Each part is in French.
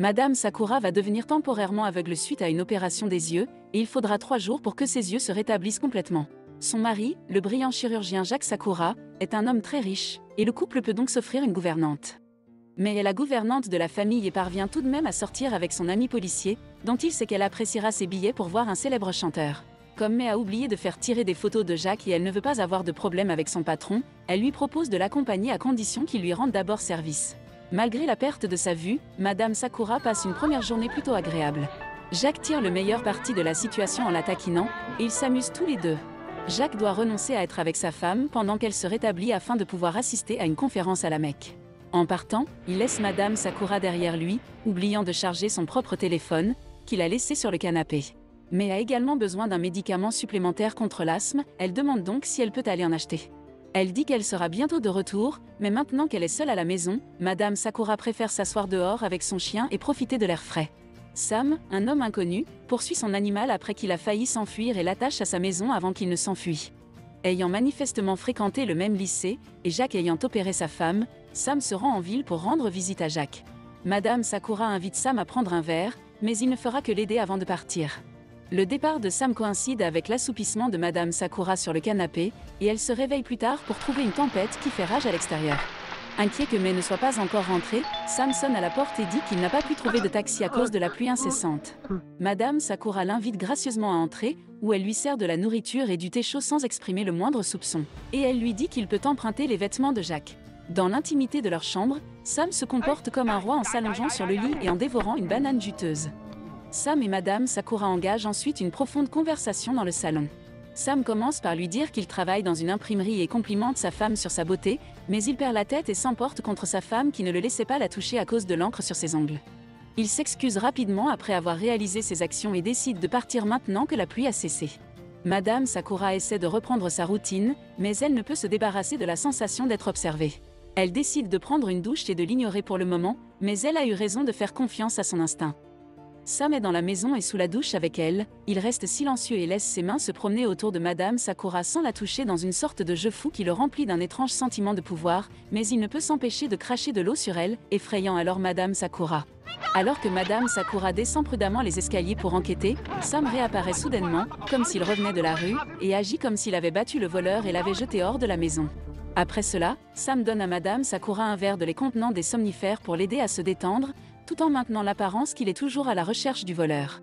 Madame Sakura va devenir temporairement aveugle suite à une opération des yeux, et il faudra 3 jours pour que ses yeux se rétablissent complètement. Son mari, le brillant chirurgien Jacques Sakura, est un homme très riche, et le couple peut donc s'offrir une gouvernante. Mais la gouvernante de la famille parvient tout de même à sortir avec son ami policier, dont il sait qu'elle appréciera ses billets pour voir un célèbre chanteur. Comme Mai a oublié de faire tirer des photos de Jacques et elle ne veut pas avoir de problème avec son patron, elle lui propose de l'accompagner à condition qu'il lui rende d'abord service. Malgré la perte de sa vue, Madame Sakura passe une première journée plutôt agréable. Jacques tire le meilleur parti de la situation en la taquinant, et ils s'amusent tous les deux. Jacques doit renoncer à être avec sa femme pendant qu'elle se rétablit afin de pouvoir assister à une conférence à la Mecque. En partant, il laisse Madame Sakura derrière lui, oubliant de charger son propre téléphone, qu'il a laissé sur le canapé. Mais a également besoin d'un médicament supplémentaire contre l'asthme, elle demande donc si elle peut aller en acheter. Elle dit qu'elle sera bientôt de retour, mais maintenant qu'elle est seule à la maison, Madame Sakura préfère s'asseoir dehors avec son chien et profiter de l'air frais. Sam, un homme inconnu, poursuit son animal après qu'il a failli s'enfuir et l'attache à sa maison avant qu'il ne s'enfuit. Ayant manifestement fréquenté le même lycée, et Jacques ayant opéré sa femme, Sam se rend en ville pour rendre visite à Jacques. Madame Sakura invite Sam à prendre un verre, mais il ne fera que l'aider avant de partir. Le départ de Sam coïncide avec l'assoupissement de Madame Sakura sur le canapé, et elle se réveille plus tard pour trouver une tempête qui fait rage à l'extérieur. Inquiet que Mai ne soit pas encore rentrée, Sam sonne à la porte et dit qu'il n'a pas pu trouver de taxi à cause de la pluie incessante. Madame Sakura l'invite gracieusement à entrer, où elle lui sert de la nourriture et du thé chaud sans exprimer le moindre soupçon. Et elle lui dit qu'il peut emprunter les vêtements de Jacques. Dans l'intimité de leur chambre, Sam se comporte comme un roi en s'allongeant sur le lit et en dévorant une banane juteuse. Sam et Madame Sakura engagent ensuite une profonde conversation dans le salon. Sam commence par lui dire qu'il travaille dans une imprimerie et complimente sa femme sur sa beauté, mais il perd la tête et s'emporte contre sa femme qui ne le laissait pas la toucher à cause de l'encre sur ses ongles. Il s'excuse rapidement après avoir réalisé ses actions et décide de partir maintenant que la pluie a cessé. Madame Sakura essaie de reprendre sa routine, mais elle ne peut se débarrasser de la sensation d'être observée. Elle décide de prendre une douche et de l'ignorer pour le moment, mais elle a eu raison de faire confiance à son instinct. Sam est dans la maison et sous la douche avec elle, il reste silencieux et laisse ses mains se promener autour de Madame Sakura sans la toucher dans une sorte de jeu fou qui le remplit d'un étrange sentiment de pouvoir, mais il ne peut s'empêcher de cracher de l'eau sur elle, effrayant alors Madame Sakura. Alors que Madame Sakura descend prudemment les escaliers pour enquêter, Sam réapparaît soudainement, comme s'il revenait de la rue, et agit comme s'il avait battu le voleur et l'avait jeté hors de la maison. Après cela, Sam donne à Madame Sakura un verre de lait contenant des somnifères pour l'aider à se détendre, tout en maintenant l'apparence qu'il est toujours à la recherche du voleur.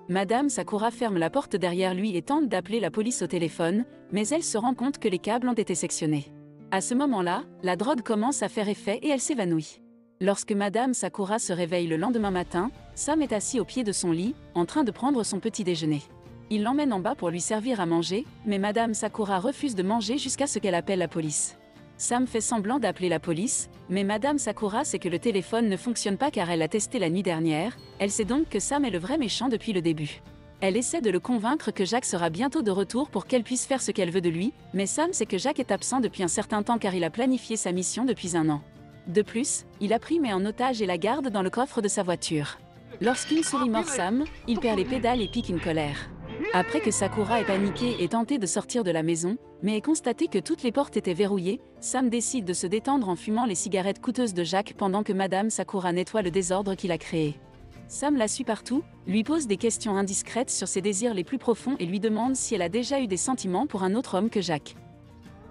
Madame Sakura ferme la porte derrière lui et tente d'appeler la police au téléphone, mais elle se rend compte que les câbles ont été sectionnés. À ce moment-là, la drogue commence à faire effet et elle s'évanouit. Lorsque Madame Sakura se réveille le lendemain matin, Sam est assis au pied de son lit, en train de prendre son petit déjeuner. Il l'emmène en bas pour lui servir à manger, mais Madame Sakura refuse de manger jusqu'à ce qu'elle appelle la police. Sam fait semblant d'appeler la police, mais Madame Sakura sait que le téléphone ne fonctionne pas car elle l'a testé la nuit dernière, elle sait donc que Sam est le vrai méchant depuis le début. Elle essaie de le convaincre que Jacques sera bientôt de retour pour qu'elle puisse faire ce qu'elle veut de lui, mais Sam sait que Jacques est absent depuis un certain temps car il a planifié sa mission depuis 1 an. De plus, il a pris Mai en otage et la garde dans le coffre de sa voiture. Lorsqu'une souris mord Sam, il perd les pédales et pique une colère. Après que Sakura ait paniqué et tenté de sortir de la maison, mais ait constaté que toutes les portes étaient verrouillées, Sam décide de se détendre en fumant les cigarettes coûteuses de Jacques pendant que Madame Sakura nettoie le désordre qu'il a créé. Sam la suit partout, lui pose des questions indiscrètes sur ses désirs les plus profonds et lui demande si elle a déjà eu des sentiments pour un autre homme que Jacques.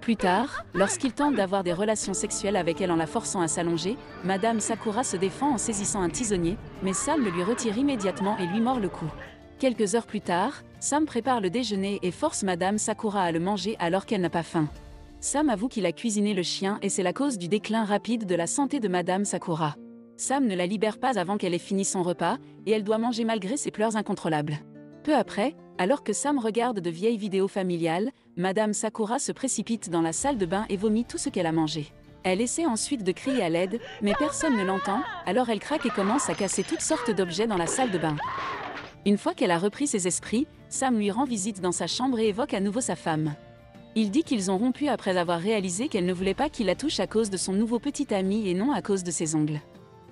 Plus tard, lorsqu'il tente d'avoir des relations sexuelles avec elle en la forçant à s'allonger, Madame Sakura se défend en saisissant un tisonnier, mais Sam le lui retire immédiatement et lui mord le cou. Quelques heures plus tard, Sam prépare le déjeuner et force Madame Sakura à le manger alors qu'elle n'a pas faim. Sam avoue qu'il a cuisiné le chien et c'est la cause du déclin rapide de la santé de Madame Sakura. Sam ne la libère pas avant qu'elle ait fini son repas, et elle doit manger malgré ses pleurs incontrôlables. Peu après, alors que Sam regarde de vieilles vidéos familiales, Madame Sakura se précipite dans la salle de bain et vomit tout ce qu'elle a mangé. Elle essaie ensuite de crier à l'aide, mais personne ne l'entend, alors elle craque et commence à casser toutes sortes d'objets dans la salle de bain. Une fois qu'elle a repris ses esprits, Sam lui rend visite dans sa chambre et évoque à nouveau sa femme. Il dit qu'ils ont rompu après avoir réalisé qu'elle ne voulait pas qu'il la touche à cause de son nouveau petit ami et non à cause de ses ongles.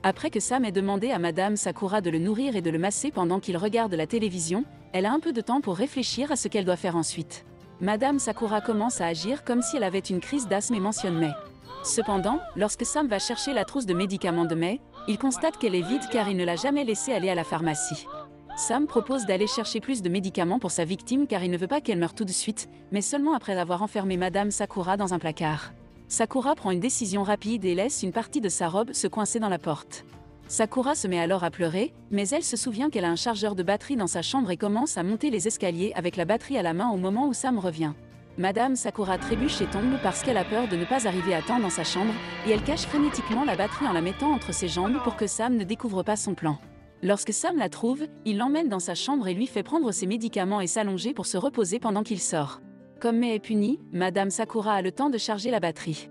Après que Sam ait demandé à Madame Sakura de le nourrir et de le masser pendant qu'il regarde la télévision, elle a un peu de temps pour réfléchir à ce qu'elle doit faire ensuite. Madame Sakura commence à agir comme si elle avait une crise d'asthme et mentionne Mai. Cependant, lorsque Sam va chercher la trousse de médicaments de Mai, Il constate qu'elle est vide car il ne l'a jamais laissée aller à la pharmacie. Sam propose d'aller chercher plus de médicaments pour sa victime car il ne veut pas qu'elle meure tout de suite, mais seulement après avoir enfermé Madame Sakura dans un placard. Sakura prend une décision rapide et laisse une partie de sa robe se coincer dans la porte. Sakura se met alors à pleurer, mais elle se souvient qu'elle a un chargeur de batterie dans sa chambre et commence à monter les escaliers avec la batterie à la main au moment où Sam revient. Madame Sakura trébuche et tombe parce qu'elle a peur de ne pas arriver à temps dans sa chambre, et elle cache frénétiquement la batterie en la mettant entre ses jambes pour que Sam ne découvre pas son plan. Lorsque Sam la trouve, il l'emmène dans sa chambre et lui fait prendre ses médicaments et s'allonger pour se reposer pendant qu'il sort. Comme Mei est punie, Madame Sakura a le temps de charger la batterie.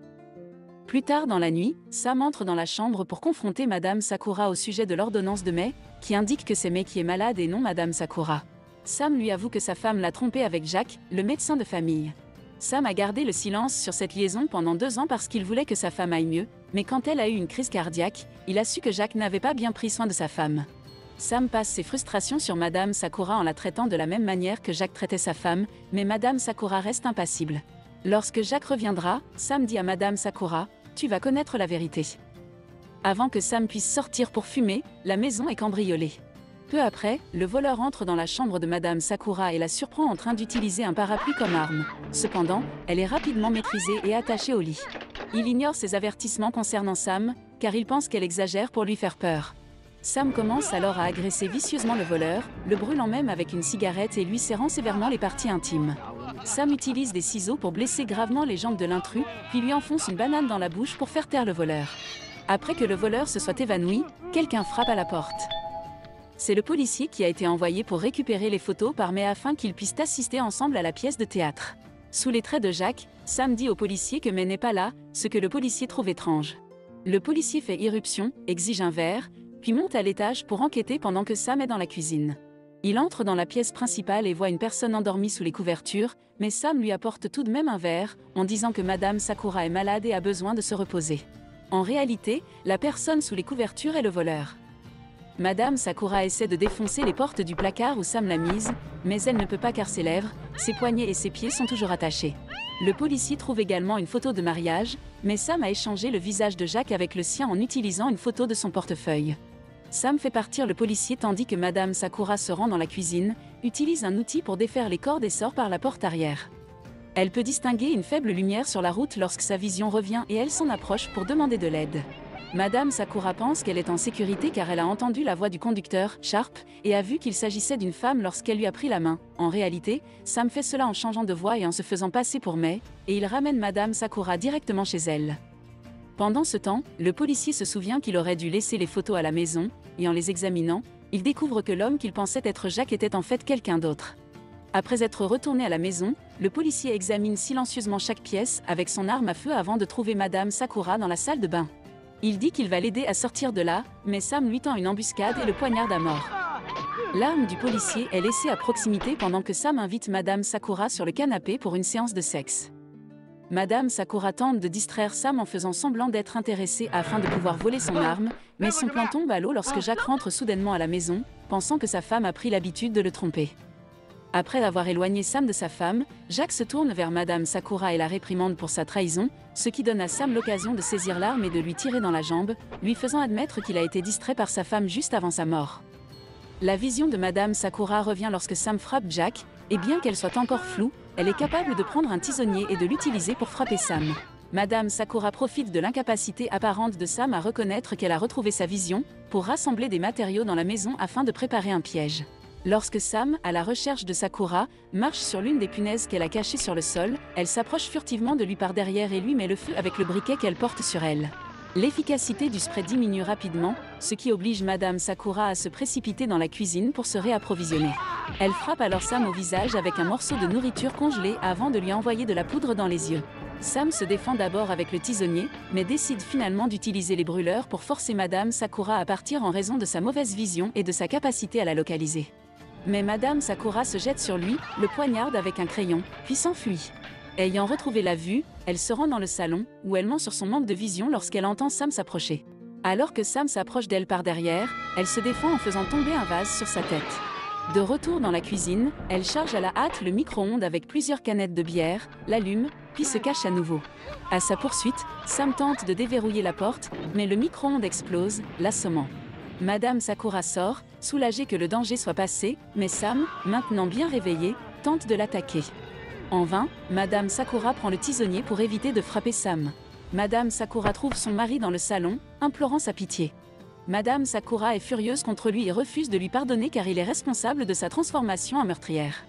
Plus tard dans la nuit, Sam entre dans la chambre pour confronter Madame Sakura au sujet de l'ordonnance de Mei, qui indique que c'est Mei qui est malade et non Madame Sakura. Sam lui avoue que sa femme l'a trompé avec Jack, le médecin de famille. Sam a gardé le silence sur cette liaison pendant 2 ans parce qu'il voulait que sa femme aille mieux, mais quand elle a eu une crise cardiaque, il a su que Jack n'avait pas bien pris soin de sa femme. Sam passe ses frustrations sur Madame Sakura en la traitant de la même manière que Jack traitait sa femme, mais Madame Sakura reste impassible. Lorsque Jack reviendra, Sam dit à Madame Sakura « Tu vas connaître la vérité ». Avant que Sam puisse sortir pour fumer, la maison est cambriolée. Peu après, le voleur entre dans la chambre de Madame Sakura et la surprend en train d'utiliser un parapluie comme arme. Cependant, elle est rapidement maîtrisée et attachée au lit. Il ignore ses avertissements concernant Sam, car il pense qu'elle exagère pour lui faire peur. Sam commence alors à agresser vicieusement le voleur, le brûlant même avec une cigarette et lui serrant sévèrement les parties intimes. Sam utilise des ciseaux pour blesser gravement les jambes de l'intrus, puis lui enfonce une banane dans la bouche pour faire taire le voleur. Après que le voleur se soit évanoui, quelqu'un frappe à la porte. C'est le policier qui a été envoyé pour récupérer les photos par Mei afin qu'ils puissent assister ensemble à la pièce de théâtre. Sous les traits de Jack, Sam dit au policier que Mei n'est pas là, ce que le policier trouve étrange. Le policier fait irruption, exige un verre, puis monte à l'étage pour enquêter pendant que Sam est dans la cuisine. Il entre dans la pièce principale et voit une personne endormie sous les couvertures, mais Sam lui apporte tout de même un verre, en disant que Madame Sakura est malade et a besoin de se reposer. En réalité, la personne sous les couvertures est le voleur. Madame Sakura essaie de défoncer les portes du placard où Sam l'a mise, mais elle ne peut pas car ses lèvres, ses poignets et ses pieds sont toujours attachés. Le policier trouve également une photo de mariage, mais Sam a échangé le visage de Jack avec le sien en utilisant une photo de son portefeuille. Sam fait partir le policier tandis que Madame Sakura se rend dans la cuisine, utilise un outil pour défaire les cordes et sort par la porte arrière. Elle peut distinguer une faible lumière sur la route lorsque sa vision revient et elle s'en approche pour demander de l'aide. Madame Sakura pense qu'elle est en sécurité car elle a entendu la voix du conducteur, Sharp, et a vu qu'il s'agissait d'une femme lorsqu'elle lui a pris la main. En réalité, Sam fait cela en changeant de voix et en se faisant passer pour Mei, et il ramène Madame Sakura directement chez elle. Pendant ce temps, le policier se souvient qu'il aurait dû laisser les photos à la maison, et en les examinant, il découvre que l'homme qu'il pensait être Jack était en fait quelqu'un d'autre. Après être retourné à la maison, le policier examine silencieusement chaque pièce avec son arme à feu avant de trouver Madame Sakura dans la salle de bain. Il dit qu'il va l'aider à sortir de là, mais Sam lui tend une embuscade et le poignarde à mort. L'arme du policier est laissée à proximité pendant que Sam invite Madame Sakura sur le canapé pour une séance de sexe. Madame Sakura tente de distraire Sam en faisant semblant d'être intéressée afin de pouvoir voler son arme, mais son plan tombe à l'eau lorsque Jack rentre soudainement à la maison, pensant que sa femme a pris l'habitude de le tromper. Après avoir éloigné Sam de sa femme, Jack se tourne vers Madame Sakura et la réprimande pour sa trahison, ce qui donne à Sam l'occasion de saisir l'arme et de lui tirer dans la jambe, lui faisant admettre qu'il a été distrait par sa femme juste avant sa mort. La vision de Madame Sakura revient lorsque Sam frappe Jack, et bien qu'elle soit encore floue, elle est capable de prendre un tisonnier et de l'utiliser pour frapper Sam. Madame Sakura profite de l'incapacité apparente de Sam à reconnaître qu'elle a retrouvé sa vision, pour rassembler des matériaux dans la maison afin de préparer un piège. Lorsque Sam, à la recherche de Sakura, marche sur l'une des punaises qu'elle a cachées sur le sol, elle s'approche furtivement de lui par derrière et lui met le feu avec le briquet qu'elle porte sur elle. L'efficacité du spray diminue rapidement, ce qui oblige Madame Sakura à se précipiter dans la cuisine pour se réapprovisionner. Elle frappe alors Sam au visage avec un morceau de nourriture congelée avant de lui envoyer de la poudre dans les yeux. Sam se défend d'abord avec le tisonnier, mais décide finalement d'utiliser les brûleurs pour forcer Madame Sakura à partir en raison de sa mauvaise vision et de sa capacité à la localiser. Mais Madame Sakura se jette sur lui, le poignarde avec un crayon, puis s'enfuit. Ayant retrouvé la vue, elle se rend dans le salon, où elle ment sur son manque de vision lorsqu'elle entend Sam s'approcher. Alors que Sam s'approche d'elle par derrière, elle se défend en faisant tomber un vase sur sa tête. De retour dans la cuisine, elle charge à la hâte le micro-ondes avec plusieurs canettes de bière, l'allume, puis se cache à nouveau. À sa poursuite, Sam tente de déverrouiller la porte, mais le micro-ondes explose, l'assommant. Madame Sakura sort, soulagée que le danger soit passé, mais Sam, maintenant bien réveillé, tente de l'attaquer. En vain, Madame Sakura prend le tisonnier pour éviter de frapper Sam. Madame Sakura trouve son mari dans le salon, implorant sa pitié. Madame Sakura est furieuse contre lui et refuse de lui pardonner car il est responsable de sa transformation en meurtrière.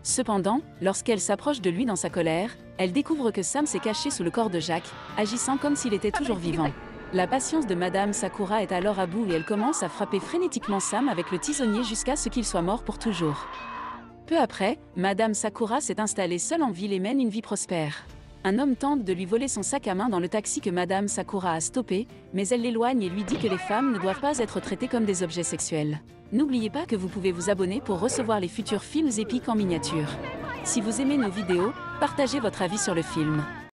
Cependant, lorsqu'elle s'approche de lui dans sa colère, elle découvre que Sam s'est caché sous le corps de Jacques, agissant comme s'il était toujours vivant. La patience de Madame Sakura est alors à bout et elle commence à frapper frénétiquement Sam avec le tisonnier jusqu'à ce qu'il soit mort pour toujours. Peu après, Madame Sakura s'est installée seule en ville et mène une vie prospère. Un homme tente de lui voler son sac à main dans le taxi que Madame Sakura a stoppé, mais elle l'éloigne et lui dit que les femmes ne doivent pas être traitées comme des objets sexuels. N'oubliez pas que vous pouvez vous abonner pour recevoir les futurs films épiques en miniature. Si vous aimez nos vidéos, partagez votre avis sur le film.